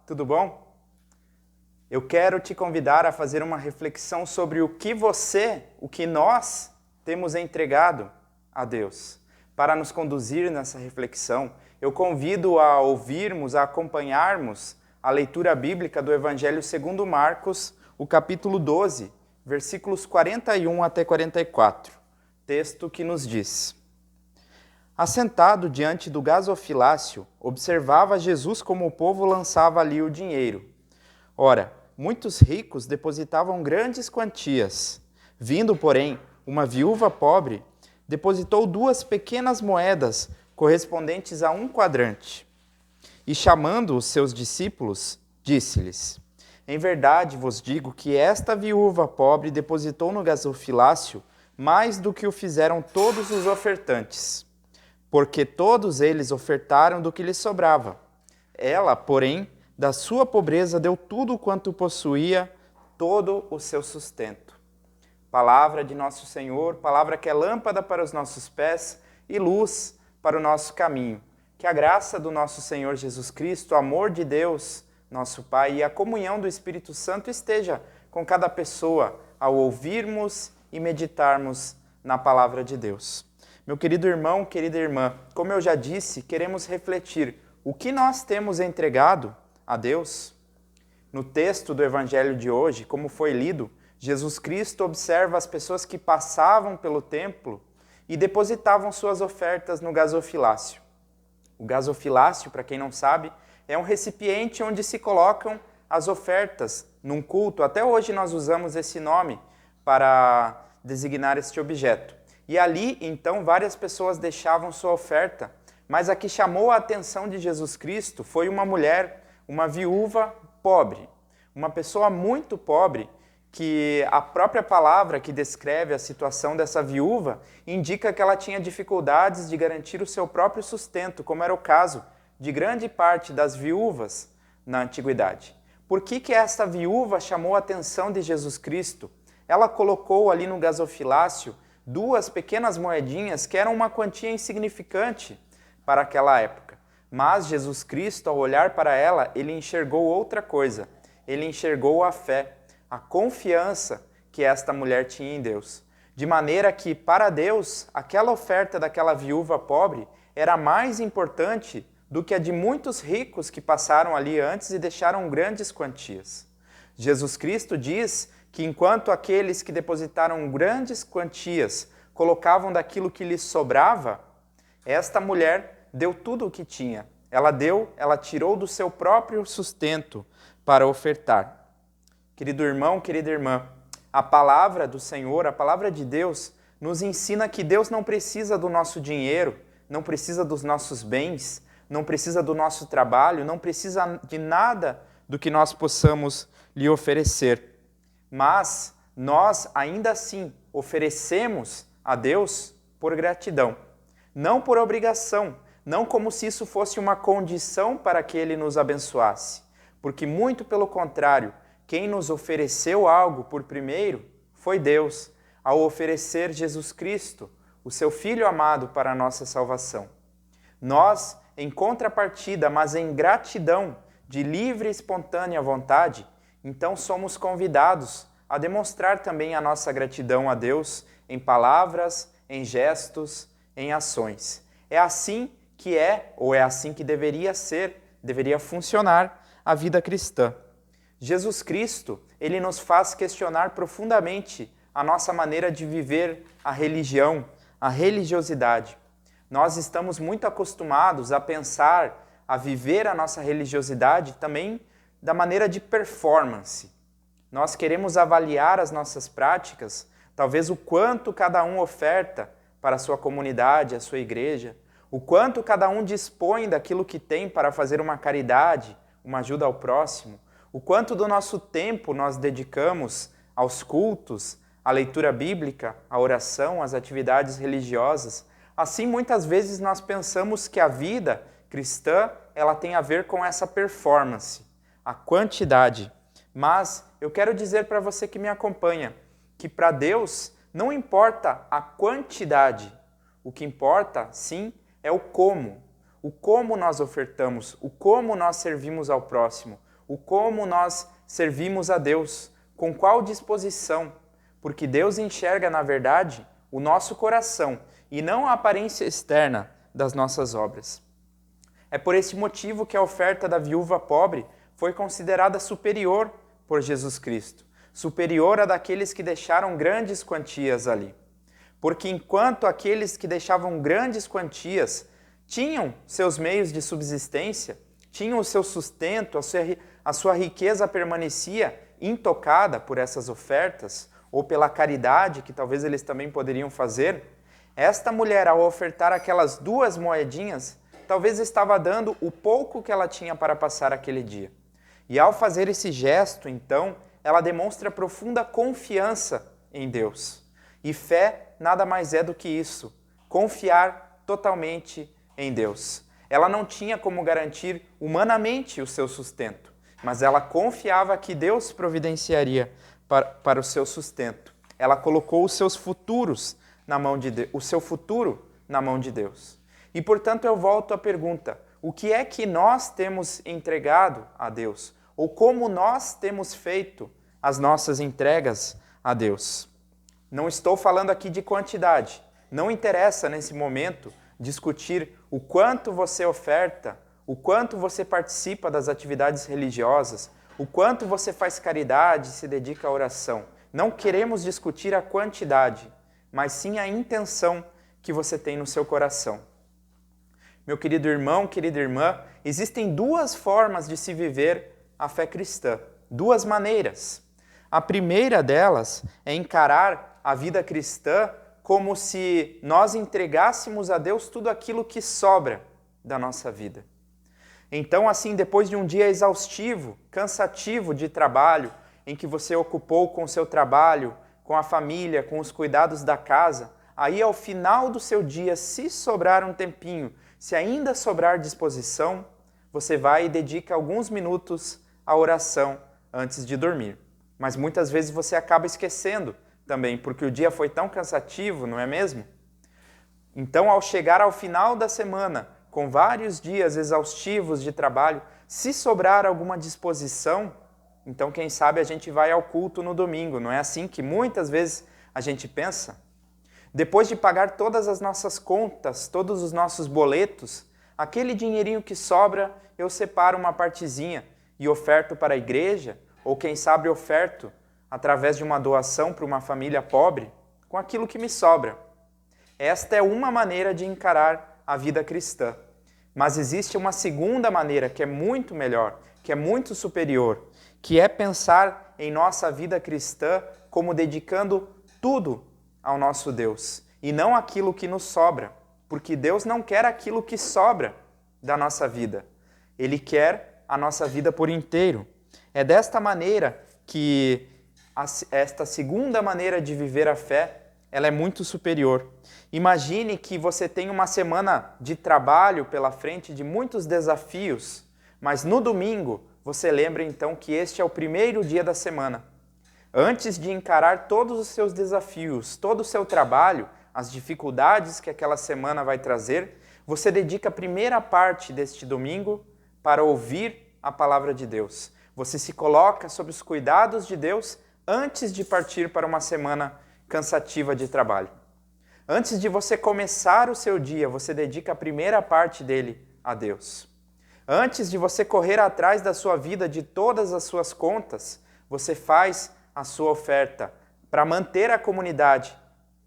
tudo bom? Eu quero te convidar a fazer uma reflexão sobre o que nós temos entregado a Deus. Para nos conduzir nessa reflexão, eu convido a ouvirmos, a acompanharmos a leitura bíblica do Evangelho segundo Marcos, o capítulo 12, versículos 41 até 44, texto que nos diz: Assentado diante do gasofilácio, observava Jesus como o povo lançava ali o dinheiro. Ora, muitos ricos depositavam grandes quantias. Vindo, porém, uma viúva pobre, depositou 2 pequenas moedas correspondentes a 1 quadrante. E chamando os seus discípulos, disse-lhes: Em verdade vos digo que esta viúva pobre depositou no gasofilácio mais do que o fizeram todos os ofertantes, porque todos eles ofertaram do que lhes sobrava. Ela, porém, da sua pobreza deu tudo quanto possuía, todo o seu sustento. Palavra de nosso Senhor, palavra que é lâmpada para os nossos pés e luz para o nosso caminho. Que a graça do nosso Senhor Jesus Cristo, o amor de Deus, nosso Pai, e a comunhão do Espírito Santo esteja com cada pessoa ao ouvirmos e meditarmos na palavra de Deus. Meu querido irmão, querida irmã, como eu já disse, queremos refletir o que nós temos entregado a Deus. No texto do Evangelho de hoje, como foi lido, Jesus Cristo observa as pessoas que passavam pelo templo e depositavam suas ofertas no gasofilácio. O gasofilácio, para quem não sabe, é um recipiente onde se colocam as ofertas num culto. Até hoje nós usamos esse nome para designar este objeto. E ali, então, várias pessoas deixavam sua oferta, mas a que chamou a atenção de Jesus Cristo foi uma mulher, uma viúva pobre, uma pessoa muito pobre, que a própria palavra que descreve a situação dessa viúva indica que ela tinha dificuldades de garantir o seu próprio sustento, como era o caso de grande parte das viúvas na antiguidade. Por que essa viúva chamou a atenção de Jesus Cristo? Ela colocou ali no gasofilácio 2 pequenas moedinhas que eram uma quantia insignificante para aquela época. Mas Jesus Cristo, ao olhar para ela, ele enxergou outra coisa. Ele enxergou a fé, a confiança que esta mulher tinha em Deus. De maneira que, para Deus, aquela oferta daquela viúva pobre era mais importante do que a de muitos ricos que passaram ali antes e deixaram grandes quantias. Jesus Cristo diz que enquanto aqueles que depositaram grandes quantias colocavam daquilo que lhes sobrava, esta mulher deu tudo o que tinha. Ela tirou do seu próprio sustento para ofertar. Querido irmão, querida irmã, a palavra do Senhor, a palavra de Deus, nos ensina que Deus não precisa do nosso dinheiro, não precisa dos nossos bens, não precisa do nosso trabalho, não precisa de nada do que nós possamos lhe oferecer. Mas nós, ainda assim, oferecemos a Deus por gratidão, não por obrigação, não como se isso fosse uma condição para que Ele nos abençoasse, porque muito pelo contrário, quem nos ofereceu algo por primeiro foi Deus, ao oferecer Jesus Cristo, o seu Filho amado para a nossa salvação. Nós, em contrapartida, mas em gratidão, de livre e espontânea vontade, então somos convidados a demonstrar também a nossa gratidão a Deus em palavras, em gestos, em ações. É assim que ou é assim que deveria ser, deveria funcionar a vida cristã. Jesus Cristo, ele nos faz questionar profundamente a nossa maneira de viver a religião, a religiosidade. Nós estamos muito acostumados a pensar, a viver a nossa religiosidade também da maneira de performance. Nós queremos avaliar as nossas práticas, talvez o quanto cada um oferta para a sua comunidade, a sua igreja, o quanto cada um dispõe daquilo que tem para fazer uma caridade, uma ajuda ao próximo, o quanto do nosso tempo nós dedicamos aos cultos, à leitura bíblica, à oração, às atividades religiosas. Assim, muitas vezes nós pensamos que a vida cristã ela tem a ver com essa performance, a quantidade. Mas eu quero dizer para você que me acompanha que para Deus não importa a quantidade, o que importa, sim, é o como nós ofertamos, o como nós servimos ao próximo, o como nós servimos a Deus, com qual disposição, porque Deus enxerga, na verdade, o nosso coração e não a aparência externa das nossas obras. É por esse motivo que a oferta da viúva pobre foi considerada superior por Jesus Cristo, superior à daqueles que deixaram grandes quantias ali. Porque enquanto aqueles que deixavam grandes quantias tinham seus meios de subsistência, tinham o seu sustento, a sua riqueza permanecia intocada por essas ofertas, ou pela caridade que talvez eles também poderiam fazer, esta mulher, ao ofertar aquelas 2 moedinhas, talvez estava dando o pouco que ela tinha para passar aquele dia. E ao fazer esse gesto, então, ela demonstra profunda confiança em Deus. E fé nada mais é do que isso, confiar totalmente em Deus. Ela não tinha como garantir humanamente o seu sustento, mas ela confiava que Deus providenciaria para o seu sustento. Ela colocou os seus futuros na mão de Deus, o seu futuro na mão de Deus. E, portanto, eu volto à pergunta: o que é que nós temos entregado a Deus? Ou como nós temos feito as nossas entregas a Deus? Não estou falando aqui de quantidade. Não interessa, nesse momento, discutir o quanto você oferta, o quanto você participa das atividades religiosas, o quanto você faz caridade e se dedica à oração. Não queremos discutir a quantidade, mas sim a intenção que você tem no seu coração. Meu querido irmão, querida irmã, existem 2 formas de se viver a fé cristã, 2 maneiras. A primeira delas é encarar a vida cristã como se nós entregássemos a Deus tudo aquilo que sobra da nossa vida. Então, assim, depois de um dia exaustivo, cansativo de trabalho, em que você ocupou com o seu trabalho, com a família, com os cuidados da casa, aí ao final do seu dia, se sobrar um tempinho, se ainda sobrar disposição, você vai e dedica alguns minutos à oração antes de dormir. Mas muitas vezes você acaba esquecendo também, porque o dia foi tão cansativo, não é mesmo? Então, ao chegar ao final da semana, com vários dias exaustivos de trabalho, se sobrar alguma disposição, então quem sabe a gente vai ao culto no domingo. Não é assim que muitas vezes a gente pensa? Depois de pagar todas as nossas contas, todos os nossos boletos, aquele dinheirinho que sobra, eu separo uma partezinha e oferto para a igreja, ou quem sabe oferto através de uma doação para uma família pobre, com aquilo que me sobra. Esta é uma maneira de encarar a vida cristã. Mas existe uma segunda maneira que é muito melhor, que é muito superior, que é pensar em nossa vida cristã como dedicando tudo ao nosso Deus, e não aquilo que nos sobra, porque Deus não quer aquilo que sobra da nossa vida. Ele quer a nossa vida por inteiro. É desta maneira que esta segunda maneira de viver a fé, ela é muito superior. Imagine que você tem uma semana de trabalho pela frente, de muitos desafios, mas no domingo você lembra então que este é o primeiro dia da semana. Antes de encarar todos os seus desafios, todo o seu trabalho, as dificuldades que aquela semana vai trazer, você dedica a primeira parte deste domingo para ouvir a palavra de Deus. Você se coloca sob os cuidados de Deus antes de partir para uma semana cansativa de trabalho. Antes de você começar o seu dia, você dedica a primeira parte dele a Deus. Antes de você correr atrás da sua vida, de todas as suas contas, você faz a sua oferta para manter a comunidade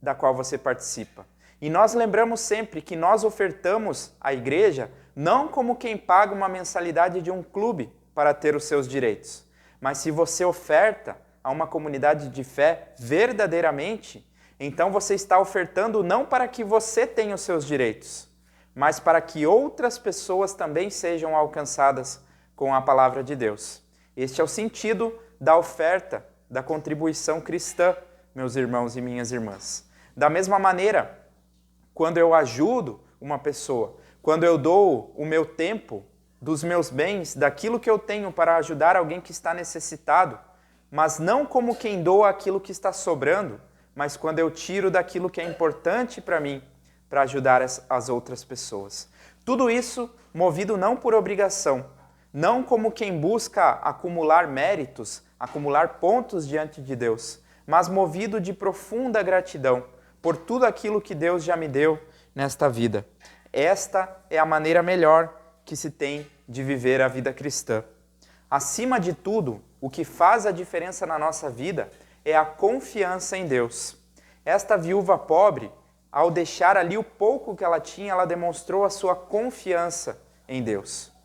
da qual você participa. E nós lembramos sempre que nós ofertamos à igreja não como quem paga uma mensalidade de um clube para ter os seus direitos, mas se você oferta a uma comunidade de fé verdadeiramente, então você está ofertando não para que você tenha os seus direitos, mas para que outras pessoas também sejam alcançadas com a palavra de Deus. Este é o sentido da oferta, da contribuição cristã, meus irmãos e minhas irmãs. Da mesma maneira, quando eu ajudo uma pessoa, quando eu dou o meu tempo, dos meus bens, daquilo que eu tenho para ajudar alguém que está necessitado, mas não como quem doa aquilo que está sobrando, mas quando eu tiro daquilo que é importante para mim, para ajudar as outras pessoas. Tudo isso movido não por obrigação, não como quem busca acumular méritos, acumular pontos diante de Deus, mas movido de profunda gratidão por tudo aquilo que Deus já me deu nesta vida. Esta é a maneira melhor que se tem de viver a vida cristã. Acima de tudo, o que faz a diferença na nossa vida é a confiança em Deus. Esta viúva pobre, ao deixar ali o pouco que ela tinha, ela demonstrou a sua confiança em Deus.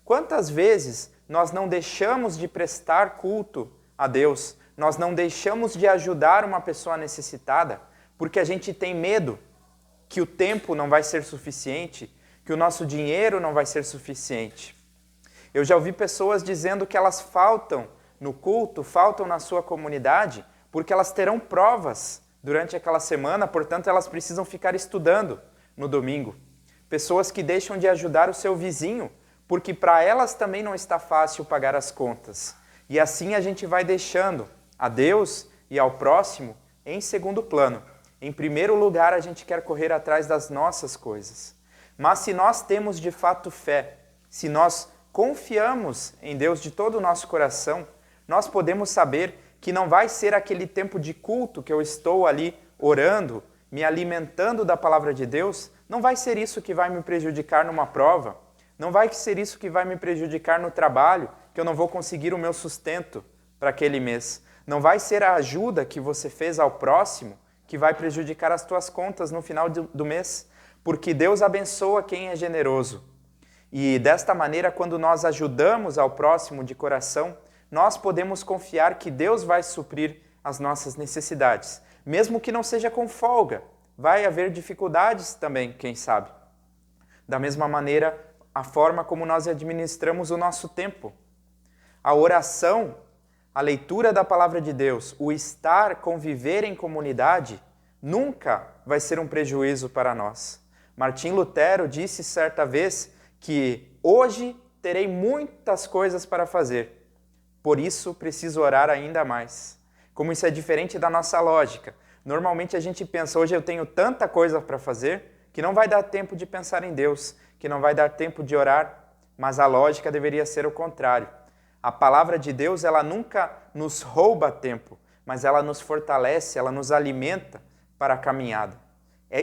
Quantas vezes nós não deixamos de prestar culto a Deus, nós não deixamos de ajudar uma pessoa necessitada, porque a gente tem medo que o tempo não vai ser suficiente, que o nosso dinheiro não vai ser suficiente. Eu já ouvi pessoas dizendo que elas faltam no culto, faltam na sua comunidade, porque elas terão provas durante aquela semana, portanto elas precisam ficar estudando no domingo. Pessoas que deixam de ajudar o seu vizinho, porque para elas também não está fácil pagar as contas. E assim a gente vai deixando a Deus e ao próximo em segundo plano. Em primeiro lugar, a gente quer correr atrás das nossas coisas. Mas se nós temos de fato fé, se nós confiamos em Deus de todo o nosso coração, nós podemos saber que não vai ser aquele tempo de culto que eu estou ali orando, me alimentando da palavra de Deus, não vai ser isso que vai me prejudicar numa prova, não vai ser isso que vai me prejudicar no trabalho, que eu não vou conseguir o meu sustento para aquele mês. Não vai ser a ajuda que você fez ao próximo que vai prejudicar as tuas contas no final do mês, porque Deus abençoa quem é generoso. E desta maneira, quando nós ajudamos ao próximo de coração, nós podemos confiar que Deus vai suprir as nossas necessidades. Mesmo que não seja com folga, vai haver dificuldades também, quem sabe. Da mesma maneira, a forma como nós administramos o nosso tempo. A oração, a leitura da palavra de Deus, o estar, conviver em comunidade, nunca vai ser um prejuízo para nós. Martim Lutero disse certa vez que hoje terei muitas coisas para fazer, por isso preciso orar ainda mais. Como isso é diferente da nossa lógica. Normalmente a gente pensa, hoje eu tenho tanta coisa para fazer que não vai dar tempo de pensar em Deus, que não vai dar tempo de orar, mas a lógica deveria ser o contrário. A palavra de Deus, ela nunca nos rouba tempo, mas ela nos fortalece, ela nos alimenta para a caminhada.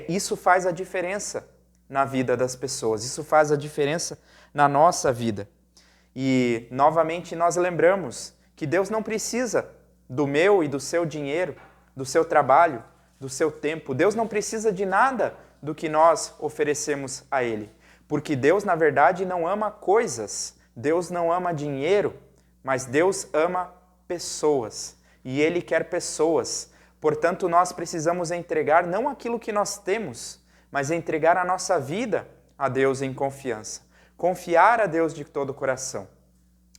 Isso faz a diferença na vida das pessoas, isso faz a diferença na nossa vida. E, novamente, nós lembramos que Deus não precisa do meu e do seu dinheiro, do seu trabalho, do seu tempo. Deus não precisa de nada do que nós oferecemos a Ele. Porque Deus, na verdade, não ama coisas, Deus não ama dinheiro, mas Deus ama pessoas. E Ele quer pessoas. Portanto, nós precisamos entregar não aquilo que nós temos, mas entregar a nossa vida a Deus em confiança. Confiar a Deus de todo o coração.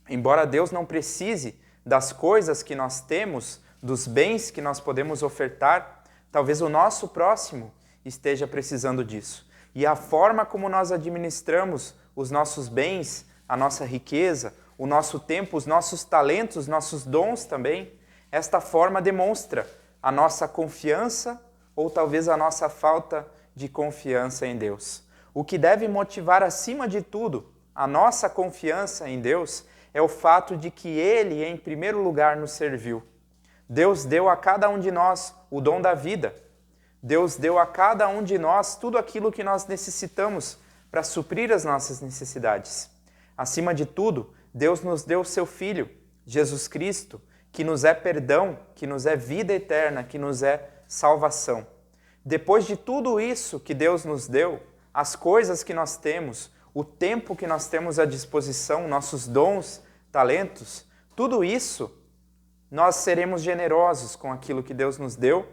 Embora Deus não precise das coisas que nós temos, dos bens que nós podemos ofertar, talvez o nosso próximo esteja precisando disso. E a forma como nós administramos os nossos bens, a nossa riqueza, o nosso tempo, os nossos talentos, os nossos dons também, esta forma demonstra a nossa confiança ou talvez a nossa falta de confiança em Deus. O que deve motivar acima de tudo a nossa confiança em Deus é o fato de que Ele, em primeiro lugar, nos serviu. Deus deu a cada um de nós o dom da vida. Deus deu a cada um de nós tudo aquilo que nós necessitamos para suprir as nossas necessidades. Acima de tudo, Deus nos deu o seu Filho, Jesus Cristo, que nos é perdão, que nos é vida eterna, que nos é salvação. Depois de tudo isso que Deus nos deu, as coisas que nós temos, o tempo que nós temos à disposição, nossos dons, talentos, tudo isso, nós seremos generosos com aquilo que Deus nos deu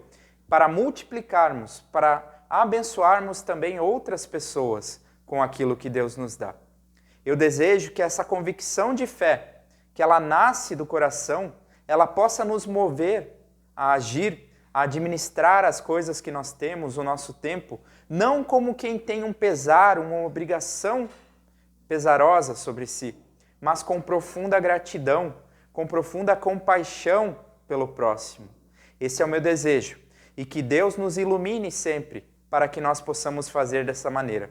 para multiplicarmos, para abençoarmos também outras pessoas com aquilo que Deus nos dá. Eu desejo que essa convicção de fé, que ela nasce do coração, ela possa nos mover a agir, a administrar as coisas que nós temos, o nosso tempo, não como quem tem um pesar, uma obrigação pesarosa sobre si, mas com profunda gratidão, com profunda compaixão pelo próximo. Esse é o meu desejo, e que Deus nos ilumine sempre para que nós possamos fazer dessa maneira.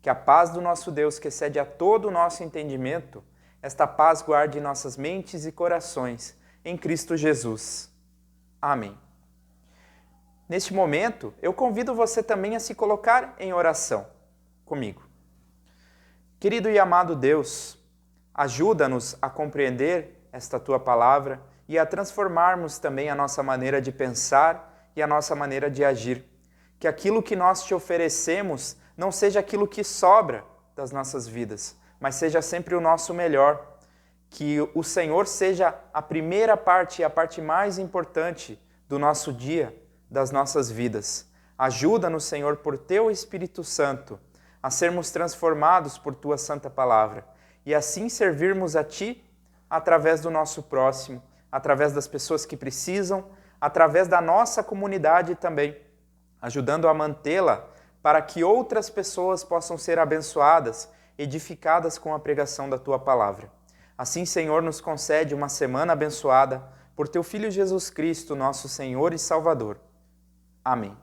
Que a paz do nosso Deus, que excede a todo o nosso entendimento, Esta paz guarde nossas mentes e corações em Cristo Jesus. Amém. Neste momento, eu convido você também a se colocar em oração comigo. Querido e amado Deus, ajuda-nos a compreender esta Tua palavra e a transformarmos também a nossa maneira de pensar e a nossa maneira de agir. Que aquilo que nós Te oferecemos não seja aquilo que sobra das nossas vidas, mas seja sempre o nosso melhor. Que o Senhor seja a primeira parte e a parte mais importante do nosso dia, das nossas vidas. Ajuda-nos, Senhor, por Teu Espírito Santo, a sermos transformados por Tua Santa Palavra e assim servirmos a Ti através do nosso próximo, através das pessoas que precisam, através da nossa comunidade também, ajudando a mantê-la para que outras pessoas possam ser abençoadas, edificadas com a pregação da Tua Palavra. Assim, Senhor, nos concede uma semana abençoada por Teu Filho Jesus Cristo, nosso Senhor e Salvador. Amém.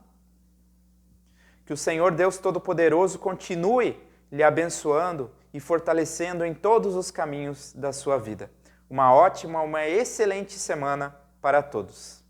Que o Senhor Deus Todo-Poderoso continue lhe abençoando e fortalecendo em todos os caminhos da sua vida. Uma ótima, uma excelente semana para todos.